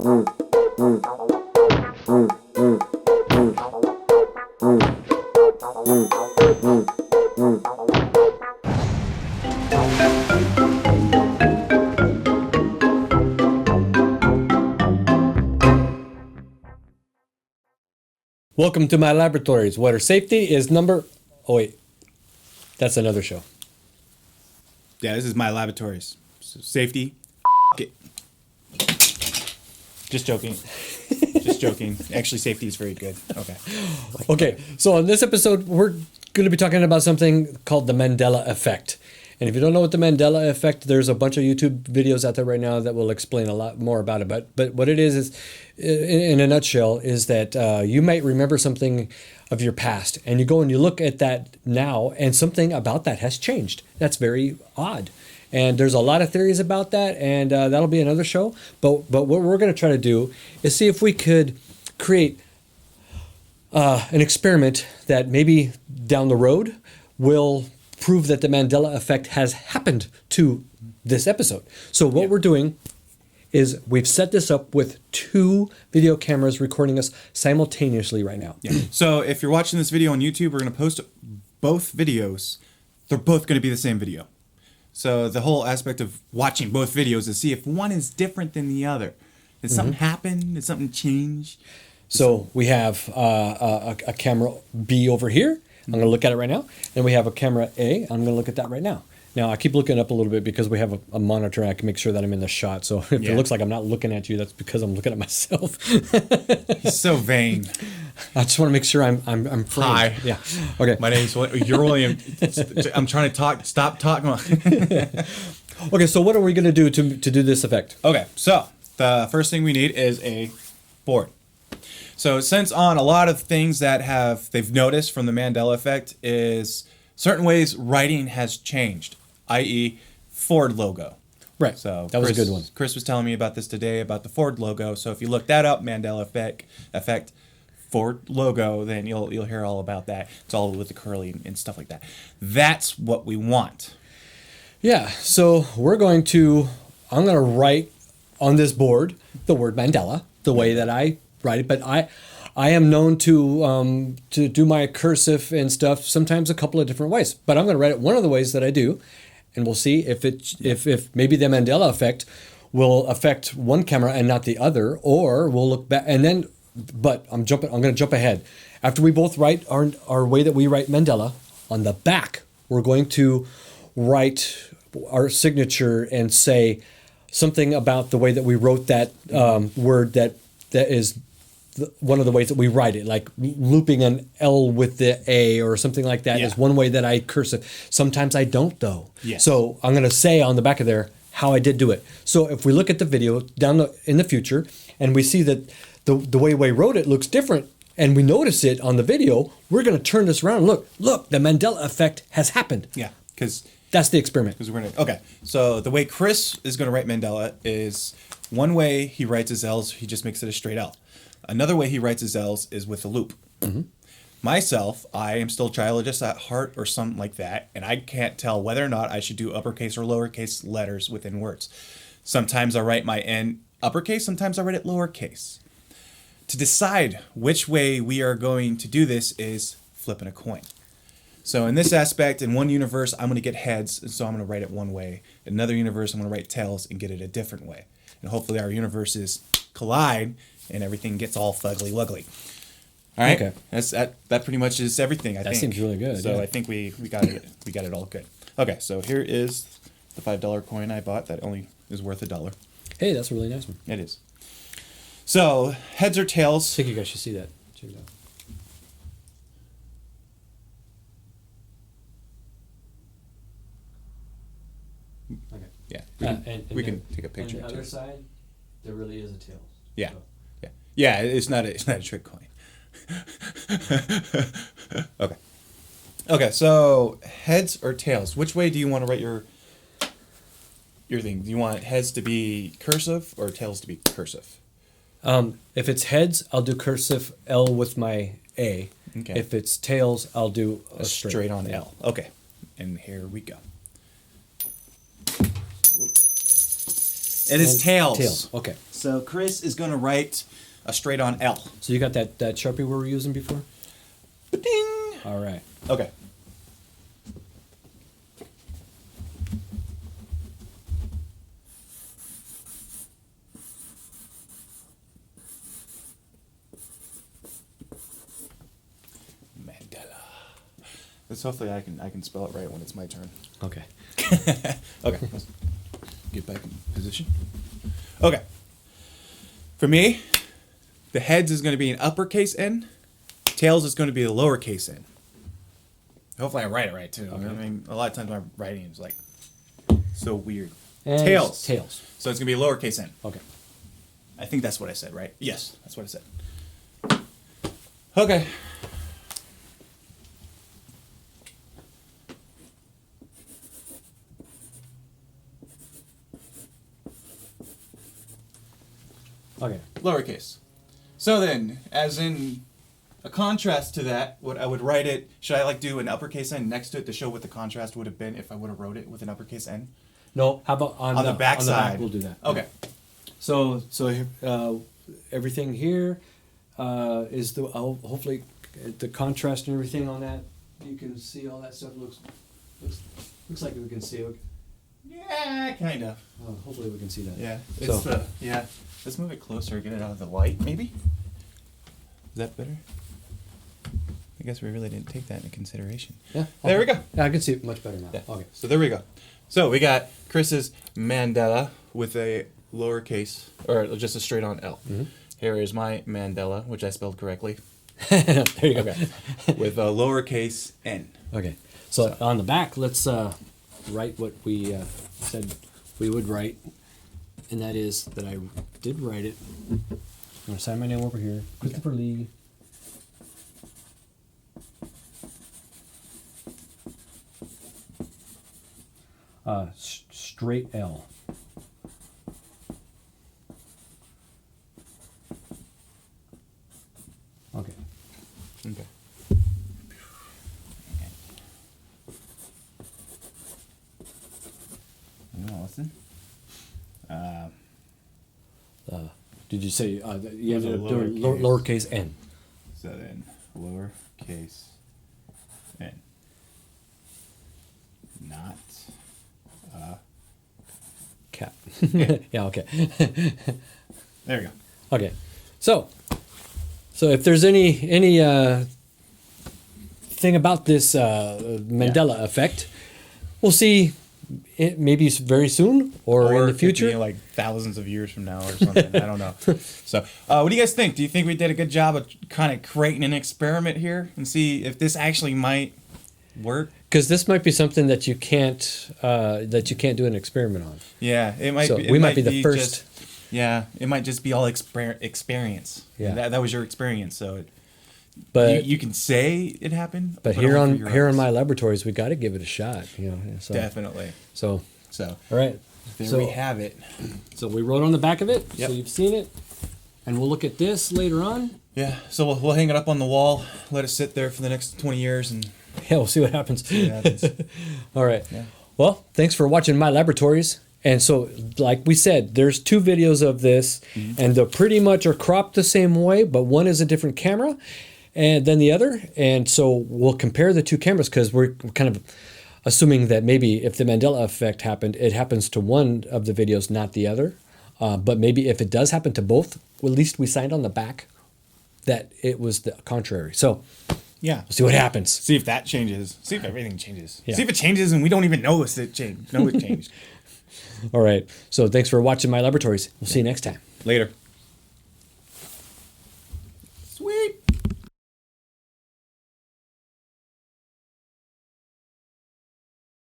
Welcome to my laboratories. Water safety is number... Oh, wait. That's another show. Yeah, this is my laboratories. So safety. It. Just joking. Just joking. Actually, safety is very good. Okay. Okay, so on this episode, we're going to be talking about something called the Mandela effect. And if you don't know what the Mandela effect, there's a bunch of YouTube videos out there right now that will explain a lot more about it. But what it is in a nutshell, is that you might remember something of your past, and you go and you look at that now, and something about that has changed. That's very odd. And there's a lot of theories about that, and that'll be another show. But what we're going to try to do is see if we could create an experiment that maybe down the road will prove that the Mandela effect has happened to this episode. So what we're doing is we've set this up with 2 video cameras recording us simultaneously right now. Yeah. So if you're watching this video on YouTube, we're going to post both videos. They're both going to be the same video. So the whole aspect of watching both videos is to see if one is different than the other. Did something happen? Did something change? So we have a camera B over here. I'm going to look at it right now. And we have a camera A. I'm going to look at that right now. Now, I keep looking up a little bit because we have a monitor and I can make sure that I'm in the shot. So if it looks like I'm not looking at you, that's because I'm looking at myself. He's so vain. I just want to make sure I'm framed. Hi. Yeah. Okay. My name's you're William. I'm trying to talk. Stop talking. Okay, so what are we going to do to do this effect? Okay, so the first thing we need is a board. So since on a lot of things that they've noticed from the Mandela effect is certain ways writing has changed, i.e. Ford logo. Right, So that was a good one. Chris was telling me about this today about the Ford logo. So if you look that up, Mandela effect Ford logo, then you'll hear all about that. It's all with the curly and stuff like that. That's what we want. Yeah, so I'm going to write on this board the word Mandela the way that I write it, but I am known to do my cursive and stuff sometimes a couple of different ways. But I'm going to write it one of the ways that I do, and we'll see if maybe the Mandela effect will affect one camera and not the other, or we'll look back and then. But I'm going to jump ahead. After we both write our way that we write Mandela, on the back we're going to write our signature and say something about the way that we wrote that word that is one of the ways that we write it, like looping an L with the A or something like that is one way that I cursive. Sometimes I don't, though. Yes. So I'm going to say on the back of there how I did do it. So if we look at the video in the future and we see that the way we wrote it looks different and we notice it on the video, we're going to turn this around and look, the Mandela effect has happened. Yeah, because that's the experiment. Okay, so the way Chris is going to write Mandela is one way he writes his L's, he just makes it a straight L. Another way he writes his L's is with a loop. Mm-hmm. Myself, I am still childish at heart or something like that, and I can't tell whether or not I should do uppercase or lowercase letters within words. Sometimes I write my N uppercase, sometimes I write it lowercase. To decide which way we are going to do this is flipping a coin. So in this aspect, in one universe, I'm going to get heads, and so I'm going to write it one way. In another universe, I'm going to write tails and get it a different way. And hopefully our universes collide and everything gets all fugly wuggly. All right. Okay. That pretty much is everything. I think that seems really good. So I think we got it all good. Okay. So here is the $5 coin I bought that only is worth $1. Hey, that's a really nice one. It is. So heads or tails? I think you guys should see that. Check it out. Okay. Yeah. We can take a picture. On the other side, there really is a tail. Yeah. So. Yeah. It's not a trick coin. Okay. Okay. So heads or tails? Which way do you want to write your thing? Do you want heads to be cursive or tails to be cursive? If it's heads, I'll do cursive L with my A. Okay. If it's tails, I'll do a straight on L. Okay. And here we go. It is And tails. Tails. Okay. So Chris is going to write a straight-on L. So you got that Sharpie we were using before? Ding. All right. Okay. Mandela. Let's hopefully I can spell it right when it's my turn. Okay. Okay. Let's get back in position. Okay. For me, the heads is going to be an uppercase N. Tails is going to be a lowercase n. Hopefully I write it right too. Okay. I mean, a lot of times my writing is like so weird. And Tails. Tails. So it's going to be a lowercase n. Okay. I think that's what I said, right? Yes, that's what I said. Okay. Okay. Lowercase. So then, as in a contrast to that, what I would write it, should I like do an uppercase N next to it to show what the contrast would have been if I would have wrote it with an uppercase N? No, how about on the back side? We'll do that. Okay. So everything here is the hopefully the contrast and everything on that. You can see all that stuff looks like we can see it. Yeah, kind of. Hopefully we can see that. Yeah. So- It's yeah. Let's move it closer, get it out of the light, maybe? Is that better? I guess we really didn't take that into consideration. Yeah. There we go. Yeah, I can see it much better now. Yeah. Okay. So there we go. So we got Chris's Mandela with a lowercase, or just a straight on L. Mm-hmm. Here is my Mandela, which I spelled correctly, There you go. Okay. with a lowercase n. Okay. So on the back, let's write what we said we would write, and that is that I did write it. I'm gonna sign my name over here, Christopher Lee. Straight L. Okay. Okay. Listen. Did you say you have With to a do a lowercase. lowercase n? So then, lowercase n. Not Cap. Yeah. Okay. there we go. Okay. So if there's any thing about this Mandela effect, we'll see it maybe very soon or in the it could future. be like thousands of years from now or something. I don't know. So, what do you guys think? Do you think we did a good job of kind of creating an experiment here and see if this actually might work? Because this might be something that you can't do an experiment on. Yeah, it might. So be, it we might be the first. Yeah, it might just be all experience. Yeah. That was your experience. So But you can say it happened. but here only for on your eyes. my laboratories, we got to give it a shot. You know. So, Definitely. So So all right. there So- we have it. So we wrote on the back of it. Yep. So you've seen it, and we'll look at this later on. Yeah. So we'll hang it up on the wall. Let it sit there for the next 20 years and Yeah, we'll see what happens. see what happens. All right. Yeah. Well, thanks for watching my laboratories. And so, like we said, there's 2 videos of this, and they pretty much are cropped the same way, but one is a different camera and than the other. And so we'll compare the 2 cameras because we're kind of assuming that maybe if the Mandela effect happened, it happens to one of the videos, not the other. But maybe if it does happen to both, at least we signed on the back that it was the contrary. So Yeah. we'll see what happens. See if that changes. See if everything changes. Yeah. See if it changes and we don't even know it changed. No, it changed. All right. So thanks for watching my laboratories. We'll see you next time. Later. Sweet.